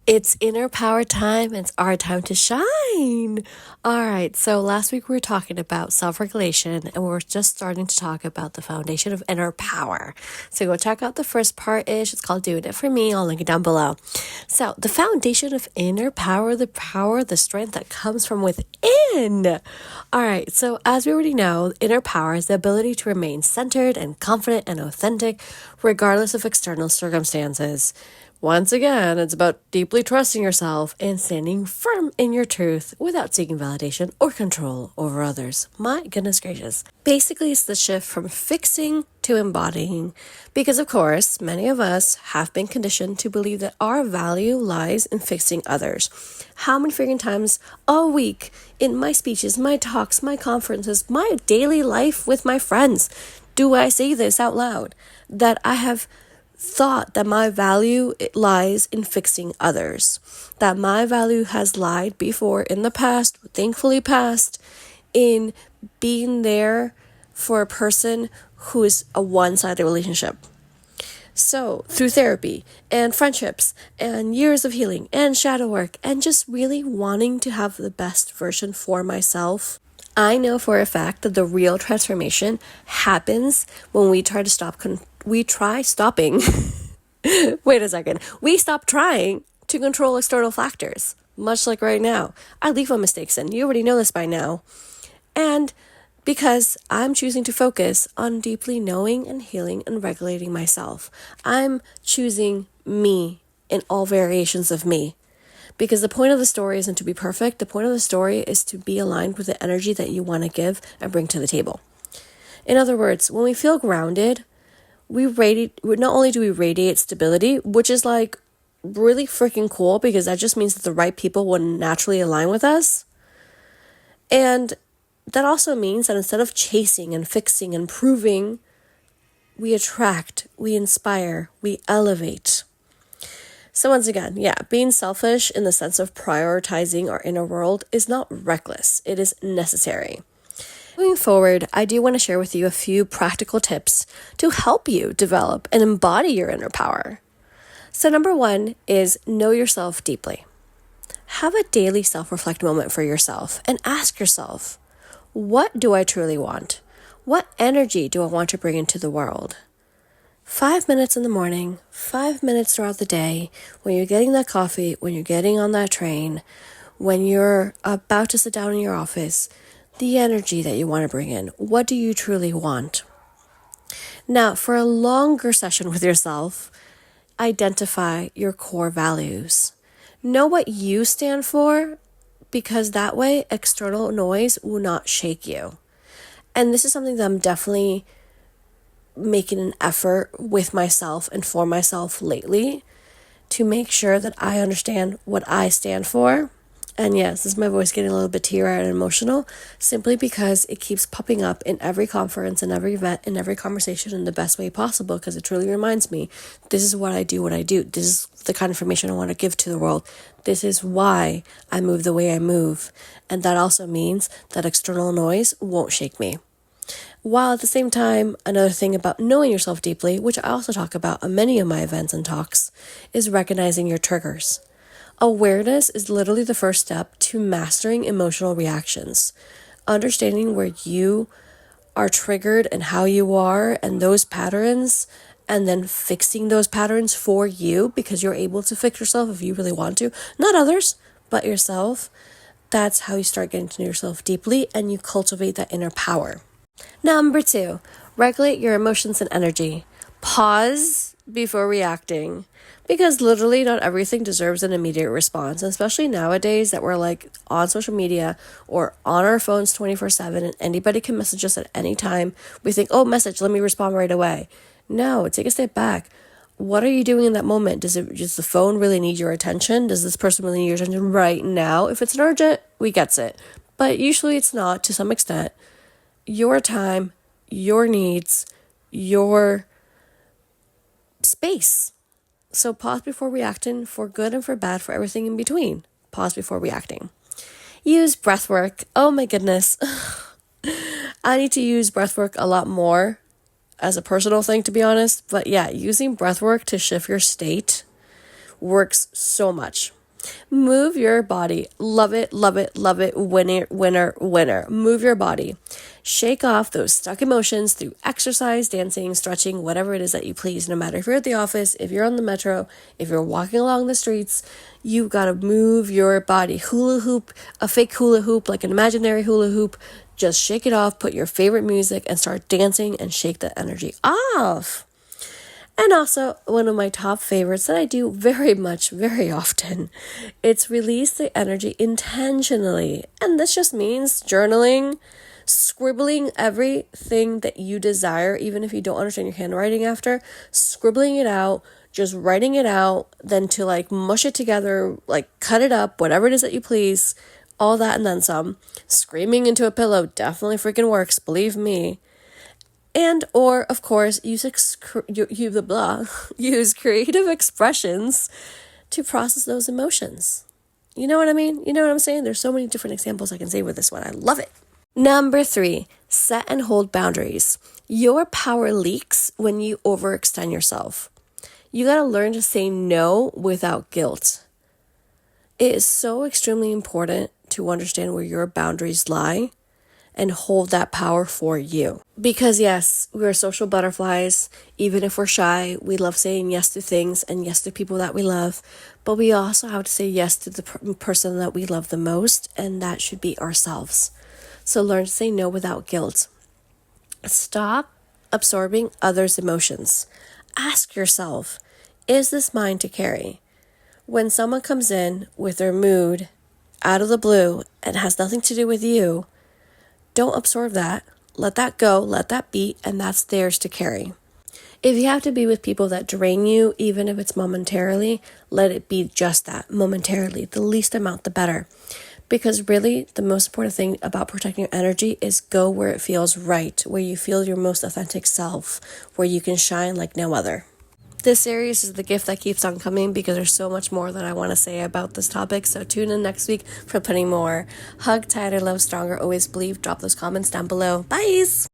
It's inner power time. It's our time to shine. All right. So last week we were talking about self-regulation and we're just starting to talk about the foundation of inner power. So go check out the first part-ish. It's called Doing It For Me. I'll link it down below. So the foundation of inner power, the strength that comes from within. All right. So as we already know, inner power is the ability to remain centered and confident and authentic regardless of external circumstances. Once again, it's about deeply trusting yourself and standing firm in your truth without seeking validation or control over others. My goodness gracious. Basically, it's the shift from fixing to embodying. Because, of course, many of us have been conditioned to believe that our value lies in fixing others. How many freaking times a week in my speeches, my talks, my conferences, my daily life with my friends do I say this out loud? That I have thought that my value lies in fixing others, that my value has lied before in the past, thankfully past, in being there for a person who is a one-sided relationship. So through therapy and friendships and years of healing and shadow work and just really wanting to have the best version for myself, I know for a fact that the real transformation happens when we try to stop we stop trying to control external factors, much like right now. I leave my mistakes in. You already know this by now. And because I'm choosing to focus on deeply knowing and healing and regulating myself, I'm choosing me in all variations of me. Because the point of the story isn't to be perfect. The point of the story is to be aligned with the energy that you want to give and bring to the table. In other words, when we feel grounded, not only do we radiate stability, which is like really freaking cool because that just means that the right people will naturally align with us. And that also means that instead of chasing and fixing and proving, we attract, we inspire, we elevate. So once again, being selfish in the sense of prioritizing our inner world is not reckless. It is necessary. Moving forward, I do want to share with you a few practical tips to help you develop and embody your inner power. So number one is know yourself deeply. Have a daily self-reflect moment for yourself and ask yourself, what do I truly want? What energy do I want to bring into the world? 5 minutes in the morning, 5 minutes throughout the day, when you're getting that coffee, when you're getting on that train, when you're about to sit down in your office, the energy that you want to bring in. What do you truly want? Now, for a longer session with yourself, identify your core values. Know what you stand for, because that way external noise will not shake you. And this is something that I'm definitely making an effort with myself and for myself lately to make sure that I understand what I stand for. And yes, this is my voice getting a little bit teary-eyed and emotional, simply because it keeps popping up in every conference, in every event, in every conversation in the best way possible, because it truly reminds me, this is what I do. This is the kind of information I want to give to the world. This is why I move the way I move. And that also means that external noise won't shake me. While at the same time, another thing about knowing yourself deeply, which I also talk about on many of my events and talks, is recognizing your triggers. Awareness is literally the first step to mastering emotional reactions. Understanding where you are triggered and how you are and those patterns, and then fixing those patterns for you because you're able to fix yourself if you really want to. Not others, but yourself. That's how you start getting to know yourself deeply and you cultivate that inner power. Number 2, regulate your emotions and energy. Pause before reacting, because literally not everything deserves an immediate response, especially nowadays that we're like on social media or on our phones 24/7 and anybody can message us at any time. We think, oh, message, let me respond right away. No, take a step back. What are you doing in that moment? Does the phone really need your attention? Does this person really need your attention right now? If it's an urgent, we gets it. But usually it's not, to some extent. Your time, your needs, your space. So pause before reacting, for good and for bad, for everything in between. Pause before reacting. Use breath work. Oh my goodness. I need to use breath work a lot more as a personal thing, to be honest. But yeah, using breath work to shift your state works so much. Move your body. Love it, love it, love it. Winner, winner, winner. Move your body. Shake off those stuck emotions through exercise, dancing, stretching, whatever it is that you please. No matter if you're at the office, if you're on the metro, if you're walking along the streets, you gotta move your body. Hula hoop, a fake hula hoop, like an imaginary hula hoop. Just shake it off, put your favorite music, and start dancing and shake that energy off. And also, one of my top favorites that I do very much, very often, it's release the energy intentionally. And this just means journaling, scribbling everything that you desire, even if you don't understand your handwriting after, scribbling it out, just writing it out, then to like mush it together, like cut it up, whatever it is that you please, all that and then some. Screaming into a pillow definitely freaking works, believe me. And or, of course, use creative expressions to process those emotions. You know what I mean? You know what I'm saying? There's so many different examples I can say with this one. I love it. Number 3, set and hold boundaries. Your power leaks when you overextend yourself. You got to learn to say no without guilt. It is so extremely important to understand where your boundaries lie and hold that power for you. Because yes, we're social butterflies. Even if we're shy, we love saying yes to things and yes to people that we love. But we also have to say yes to the person that we love the most, and that should be ourselves. So learn to say no without guilt. Stop absorbing others' emotions. Ask yourself, is this mine to carry? When someone comes in with their mood out of the blue and has nothing to do with you, don't absorb that. Let that go, let that be, and that's theirs to carry. If you have to be with people that drain you, even if it's momentarily, let it be just that, momentarily. The least amount, the better. Because really, the most important thing about protecting your energy is go where it feels right, where you feel your most authentic self, where you can shine like no other. This series is the gift that keeps on coming because there's so much more that I want to say about this topic. So tune in next week for plenty more. Hug tighter, love stronger, always believe. Drop those comments down below. Bye!